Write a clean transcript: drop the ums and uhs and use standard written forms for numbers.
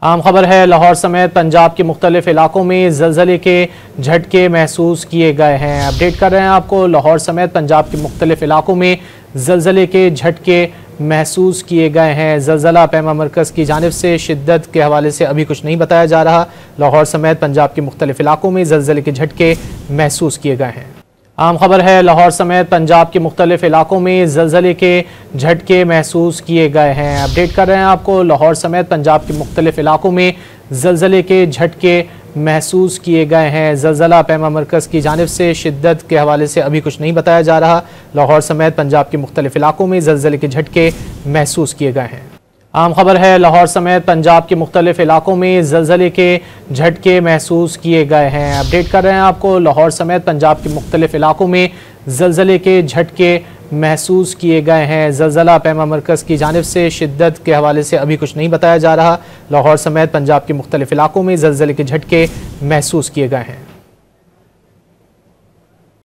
आम खबर है, लाहौर समेत पंजाब के मुख्तलिफ इलाकों में ज़लज़ले के झटके महसूस किए गए हैं। अपडेट कर रहे हैं आपको, लाहौर समेत पंजाब के मुख्तलिफ इलाकों में ज़लज़ले के झटके महसूस किए गए हैं। ज़लज़ला पैमा मरकज़ की जानिब से शिद्दत के हवाले से अभी कुछ नहीं बताया जा रहा। लाहौर समेत पंजाब के मुख्तलिफ इलाकों में ज़लज़ले के झटके महसूस किए गए हैं। आम खबर है, लाहौर समेत पंजाब के मुख्तलिफ इलाकों में ज़लज़ले के झटके महसूस किए गए हैं। अपडेट कर रहे हैं आपको, लाहौर समेत पंजाब के मुख्तलिफ इलाकों में ज़लज़ले के झटके महसूस किए गए हैं। ज़लज़ला पैमा मरकज़ की जानिब से शिद्दत के हवाले से अभी कुछ नहीं बताया जा रहा। लाहौर समेत पंजाब के मुख्तलिफ इलाकों में ज़लज़ले के झटके महसूस किए गए हैं। आम खबर है, लाहौर समेत पंजाब के मुख्तलिफ इलाकों में ज़लज़ले के झटके महसूस किए गए हैं। अपडेट कर रहे हैं आपको, लाहौर समेत पंजाब के मुख्तलिफ इलाकों में ज़लज़ले के झटके महसूस किए गए हैं। ज़लज़ला पैमा मरकज़ की जानिब से शिद्दत के हवाले से अभी कुछ नहीं बताया जा रहा। लाहौर समेत पंजाब के मुख्तलिफ इलाकों में ज़लज़ले के झटके महसूस किए गए हैं।